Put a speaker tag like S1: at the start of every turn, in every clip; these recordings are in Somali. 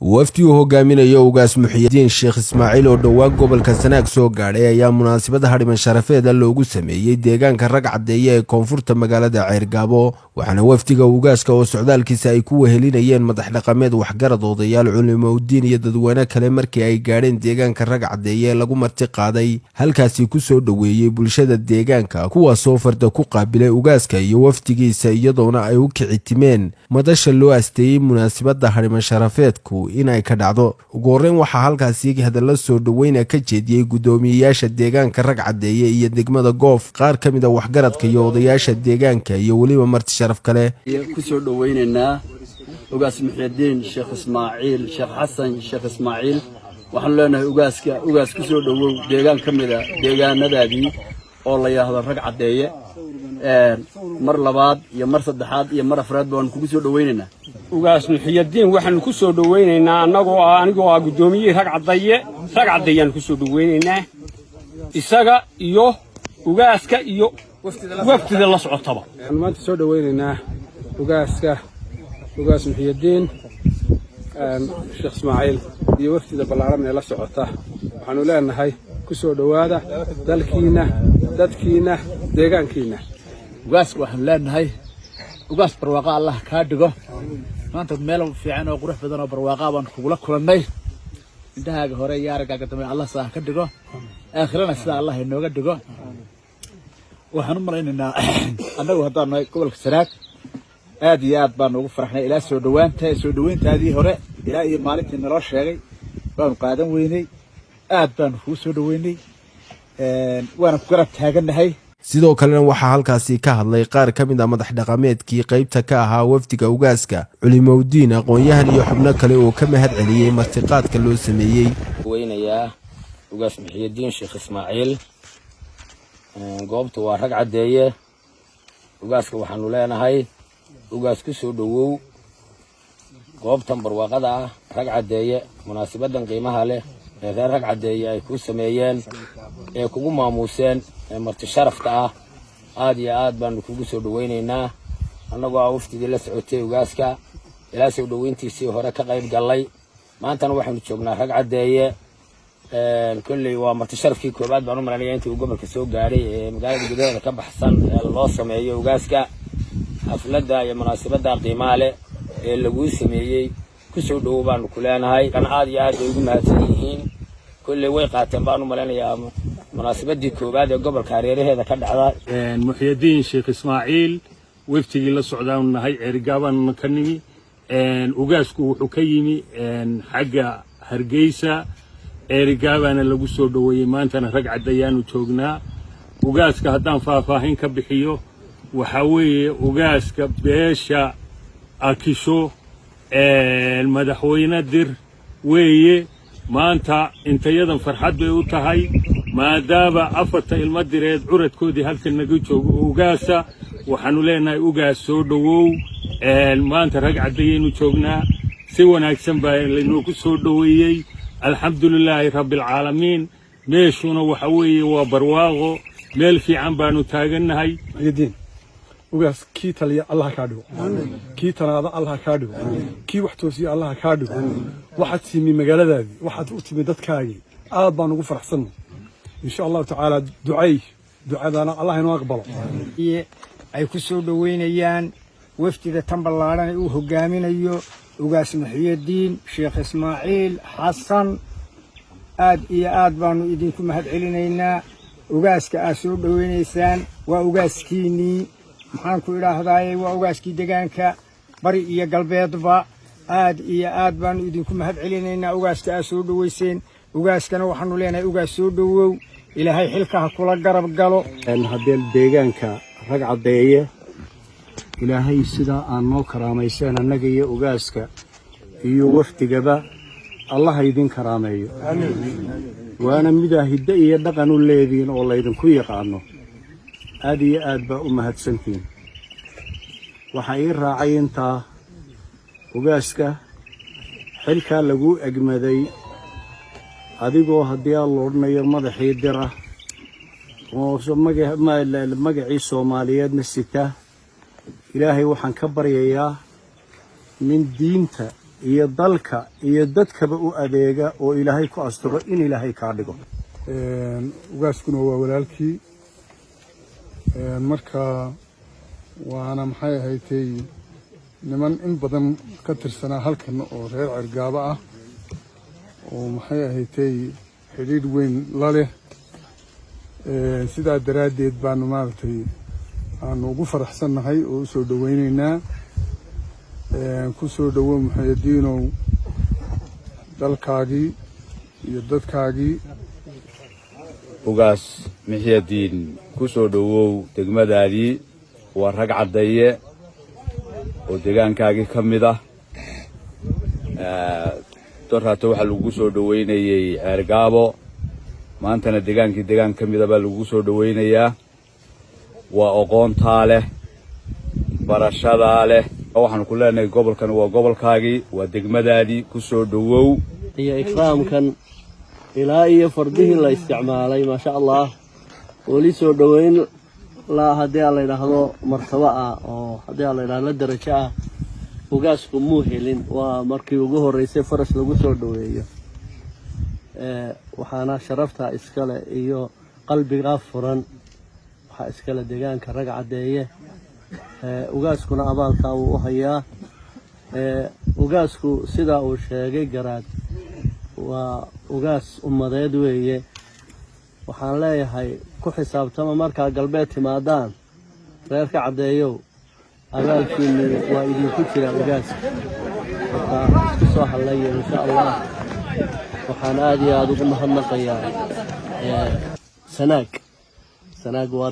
S1: wafdi uu hogaaminayo ugaas Muxyidiin Sheekh Ismaaciil oo dhawaan gobolka Sanaag soo gaadhay ayaa munaasabada hadhiman sharafeed loogu sameeyay deegaanka rag cadeeye ee koonfurta magaalada Ceergaabo waxaana wafdiga ugaaska oo socdaalkiisa ay ku wehelinayeen madax dhaqameed waxgarad odayaal culimo u diin iyo dadweyne kale markii ay gaadheen deegaanka rag cadeeye lagu marti qaaday halkaasi ku soo dhaweeyay bulshada deegaanka kuwaas oo farda ku qaabilay ugaaska iyo wafdigiisa iyadoona ay u kicitimeen madasha loo asteeyay munaasabada hadhiman sharafeedku in ay ka dhacdo ugu horreyn waxaa halkaasi hadallo soo dhaweyn ka jeediyay gudoomiyayaasha deegaanka rag cadeeye iyo degmada Goof qaar kamid ah waxgaradka iyo odayaasha deegaanka iyo waliba marti sharaf kale
S2: ku soo dhaweynayna ugaas Muxyidiin Sheekh Ismaaciil Sheekh Xasan Sheekh Ismaaciil waxaan leenahay ugaas ku soo dhawow deegaan kamid ah deegaanadaadii oo la yiraahdo rag cadeeye mar labaad iyo mar saddexaad iyo mar afraad baan kugu soo dhaweynayna
S3: ugaas Muxyidiin waxaan ku soo dhaweynaynaa anigoo gudoomiye rag cadeeyaan ku soo dhaweynaynaa isaga iyo ugaaska iyo wafdida la socotaba
S4: waxaan maanta soo dhaweynaynaa ugaas Muxyidiin Sheekh Ismaaciil iyo wafdida ballaaran ee la socota waxaanu leenahay ku soo dhawaada dalkiina dadkiina deegaankiina
S5: ugaas waxaan leenahay ugaas barwaaqo Allah ka dhigo maanta meel fiican oo qurux badan oo barwaaqo baan kugula kulannay indhahaaga hore iyo aragaaga dambe Allah saa ka dhigo aakhirana sida Allah inooga dhigo waxaan u malaynaynaa annagu haddaan nahay gobolka Sanaag aad iyo aad baan ugu faraxnay ilaa soo dhaweyntaadii hore ilaa iyo maalintii naloo sheegay waan qaadan weynay aad baan ku soo dhaweynay waana ku garab taaganahay
S1: sidoo kalena waxaa halkaasi ka hadlay qaar kamid ah madax dhaqameedkii qaybta ka ahaa wafdiga ugaaska culimo u diin aqoon-yahan iyo xubno kale oo ka mahad celiyay martiqaadka loo sameeyay
S6: weynayaa ugaas Muxyidiin Sheekh Ismaaciil goobta waa rag cadeeye ugaaska waxaanu leenahay ugaas ku soo dhawow goobtan barwaaqada ah rag cadeeye munaasabadan qiimaha leh ee rag cadeeye ay ku sameeyeen ee kugu maamuuseen marti sharafta ah aad iyo aad baan kugu soo dhaweynaynaa annagoo wafdidii la socotay ugaaska ilaa soo dhaweyntiisii hore ka qayb galay maantana waxaanu joognaa rag cadeeye kulli waa marti sharafkii koobaad baan u maleynayaa intii uu gobolka soo gaaray ee magaalada gudaheeda ka baxsan ee loo sameeyo ugaaska xafladda iyo munaasabada qiimaha leh ee lagu sameeyay ku soo dhawow baan ku leenahay kan aad iyo aad ay ugu mahadsan yihiin kulli way qaateen baan u maleynayaa munaasabadii koobaad ee gobolka hareeraheeda ka dhacda
S3: Muxyidiin Sheekh Ismaaciil waftigii la socdaan nahay Ceergaabaan ka nimi ugaasku wuxuu ka yimi xagga Hargeysa Ceergaabaana lagu soo dhaweeyay maantana rag cadeeyaanu joognaa ugaaska haddaan faahfaahin ka bixiyo waxa weeye ugaaska beesha Akisho madaxweyne dir weeye maanta intayadan farxad bay u tahay maadaama afarta ilmo direed curadkoodii halkan naga joogo ugaasa waxaanu leenahay ugaas soo dhawow maanta rag cadeeyaynu joognaa si wanaagsan baa laynoogu soo dhaweeyey alxamdulilaahi rabbil caalamiin meeshuna waxa weeye waa barwaaqo meel fiican baanu taaganahay
S4: ugaas kii taliya Allah ka dhigo kii tanaada Allah ka dhigo kii wax toosiyo Allah ka dhigo waxaad timi magaaladaadii waxaad u timi dadkaagii aad baan ugu faraxsanahay insha Allah ta'ala ducadana Allah inoo aqbalo
S7: ay ku soo dhaweynayaan wafdiga tan ballaaran uu hogaaminayo ugaas Muxyidiin Sheekh Ismaaciil Xasan aad iyo aad baanu idinku mahad celinaynaa ugaaska aad soo dhaweynaysaan waa ugaaskiinii maxaan ku idhaahdaay waa ugaaskii deegaanka bari iyo galbeedba aad iyo aad baanu idinku mahad celinaynaa ugaaska aad soo dhaweyseen ugaaskana waxaanu leenahay ugaas soo dhawow ilaahay xilka kula garab galo
S8: haddii deegaanka rag cadeeye ilaahay sida aan noo karaamaysan annaga iyo ugaaska iyo wafdigaba Allah idin karaameeyo waana mida hidda iyo dhaqan u leediin oo laydinku yaqaano aad iyo aad baa u mahadsantiin waxa ii raacay intaa ugaaska xilka lagu egmaday adigoo haddii aan loodhanayo madaxii dira oo magacii Soomaaliyeedna sita ilaahay waxaan ka baryayaa من دينتا iyo dalka iyo dadkaba u adeega oo ilaahay ku asturo in ilaahay kaa dhigo
S4: ugaaskuna waa walaalkii marka waana maxay ahaydtay niman in badan ka tirsanaa halkan oo reer Ceergaabo ah oo maxay ahaydtay xidhiidh weyn la leh sidaa daraaddeed baanu maaragtay aanu ugu faraxsannahay oo u soo dhawaynaynaa ku soo dhawow Muxyidiinow dalkaagii iyo dadkaagii
S9: ugaas Muxyidiin ku soo dhawow degmadaadii waa rag cadeeye oo deegaankaagii ka mid ah doraato waxa lagu soo dhaweynayay Ceergaabo maantana deegaan ka mid ah baa lagu soo dhaweynayaa waa aqoonta leh barashada leh waxaan ku leenahay gobolkan waa gobolkaagii waa degmadaadii ku soo dhawow
S2: iyo ikraamkan ilaa iyo fardihii la isticmaalay ma sha Allah wali soo dhaweyn la hadii la yiraahdo martaba ah oo hadii la yiraahdo darajo ah ugaasku muu helin waa markii ugu horeysay faras lagu soo dhaweeyo waxaana sharafta iskale iyo qalbiga furan waxa iskale deegaanka rag cadeeye ugaaskuna abaalka uu u hayaa ugaasku sida uu sheegay garaad waa ugaas ummadeed weeye waxaan leeyahay ku xisaabtama marka galbeed timaadaan reerka cadeeyo abaalkiina waa idinku jira ugaas marka isku soo halaya insha Allah waxaan aad iyo aad ugu mahadnaqayaa sanaag waa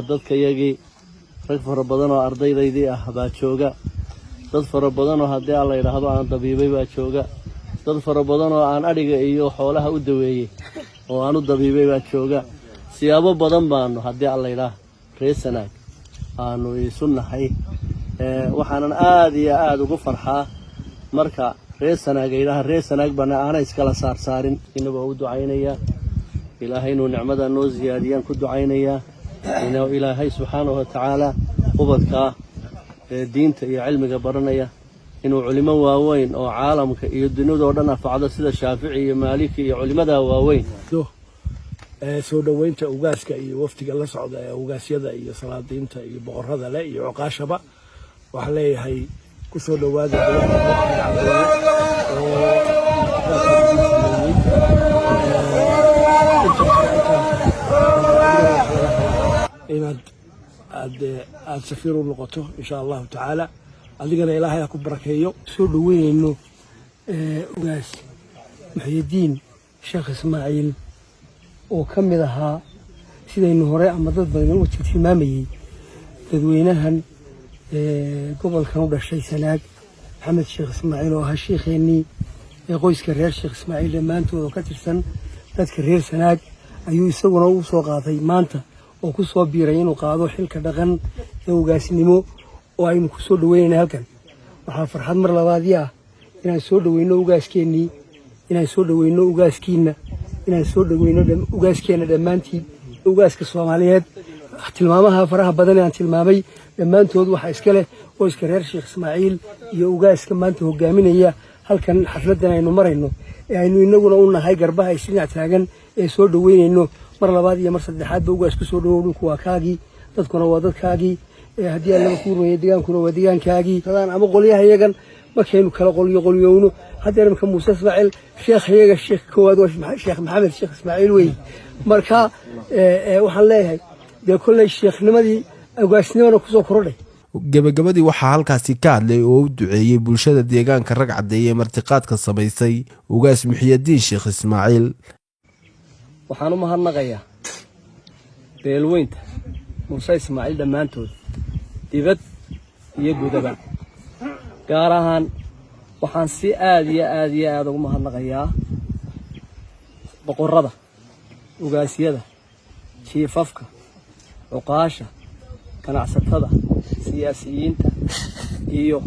S2: dalkayagii rag fara badan oo ardaydaydii ah baa jooga dad fara badan oo haddii la yiraahdo aan dabiibay baa jooga dad fara badan oo aan adhiga iyo xoolaha u daweeyay oo aan u dabiibay baa jooga siyaabo badan baanu haddii la yiraahdo reer Sanaag aanu isunahay waxaanan aad iyo aad ugu farxaa marka reer Sanaag bana aanay iskala saarin inaba u ducaynaya ilaahay inuu nicmada noo ziyaadiyaan ku ducaynaya inuu ilaahay subxaanahu wa ta'ala ubadka diinta iyo cilmiga baranaya inuu culimo waaweyn oo caalamka iyo dunida oo dhan afacdo sida Shaafici iyo Maaliki iyo culimada waaweyn
S10: soo dhaweynta ugaaska iyo waftiga la socda ee ugaasyada iyo salaadiinta iyo boqorada leh iyo cuqaashaba waxa leeyahay ku soo dhawaada inaad safiir u noqoto insha Allah ta'ala adigana ilaahay ku barakeeyo soo dhaweynayno ugaas Muxyidiin Sheekh Ismaaciil oo kamid ahaa sidaynu hore ama dad badan u tilmaamayay dadweynahan gobolkan u dhashay Sanaag Maxamed Sheekh Ismaaciil oo ahaa sheekheennii qoyska reer Sheekh Ismaaciil dhammaantood oo ka tirsan dadka reer Sanaag ayuu isaguna u soo qaaday maanta oo ku soo biiray inuu qaado xilka dhaqan ee ugaasnimo oo aynu ku soo dhaweynayna halkan waxaa farxad mar labaadii ah inaan soo dhaweyno ugaaskeenii inaan soo dhaweyno ugaaskiina inaan soo dhaweyno ugaaskeena dhammaantiin ugaaska Soomaaliyeed tilmaamaha faraha badan ee aan tilmaamay dhammaantood waxa iska leh qoyska reer Sheekh Ismaaciil iyo ugaaska maanta hogaaminaya halkan xafladan aynu marayno ee aynu inaguna u nahay garbaha isna taagan ee soo dhaweynayno mar labaad iyo mar saddexaad ba ugaas ku soo dhawow dhulku waa kaagii dadkuna waa dadkaagii haddii alla ku rumeeyo deegaankuna waa deegaankaagii hadaan ama qolyaha iyagan markaynu kala qolyowno hadda marka Muuse Ismaaciil sheekh koowaad waa Sheekh Maxamed Sheekh Ismaaciil wey marka waxaan leeyahay de kulay sheekhnimadii ugaasnimada ku soo korodhay
S1: gabagabadii waxaa halkaasi ka hadlay oo u duceeyay bulshada deegaanka rag cadeeye martiqaadka samaysay ugaas Muxyidiin Sheekh Ismaaciil
S10: waxaan u mahadnaqayaa beelweynta Muuse Ismaaciil dhammaantood dibad iyo gudaba gaar ahaan waxaan si aad iyo aad ugu mahadnaqayaa boqorada ugaasyada jiifafka cuqaasha ganacsatada siyaasiyiinta iyo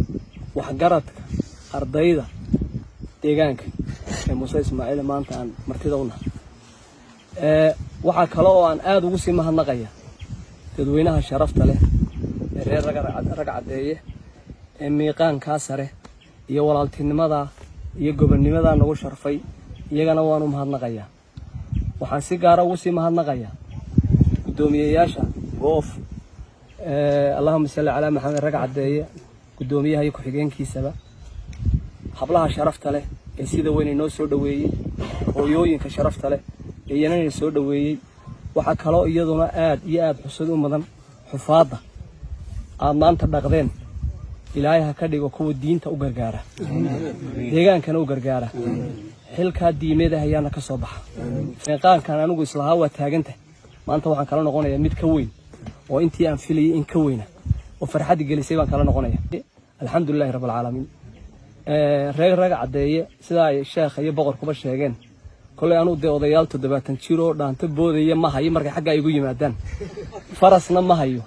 S10: waxgaradka ardayda deegaanka ee Muuse Ismaaciil maanta aan martida u nahay waxa kale oo aan aad ugu sii mahadnaqaya dadweynaha sharafta leh ee reer rag cadeeye ee miiqaanka sare
S11: iyo walaaltinimada iyo gobonnimada nagu sharfay iyagana waanu mahadnaqayaa waxaan si gaar ah ugu sii mahadnaqayaa gudoomiyayaasha goof Allahumma salli ala Muhammad rag cadeeye gudoomiyaha iyo ku-xigeenkiisaba hablaha sharafta leh ee sida weyn inoo soo dhaweeyay hooyooyinka sharafta leh ee iyana soo dhaweeyay waxa kale oo iyaduna aad iyo aad xusud u mudan xufaada aad maanta dhaqdeen ilaahay ha ka dhigo kuwa diinta u gargaara deegaankana u gargaara xilka diimeed ayaana ka soo baxa feeqaankan anigu islaha waa taaganta maanta waxaan kala noqonayaa mid ka weyn oo intii aan filayay in ka weyna oo farxad gelisay baan kala noqonayaa alxamdulillaah rabbil caalamiin reer rag cadeeye sida ay sheekh iyo boqor kuba sheegeen kolay anu de odayaal 70 jiro dhaanta boodaya ma hayo markay xagga igu yimaadaan farasna ma hayo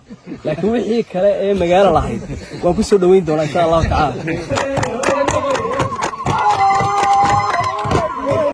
S11: laakiin wixii kale ee magaalo lahayd waan ku soo dhaweyn doonaa insha Allah taala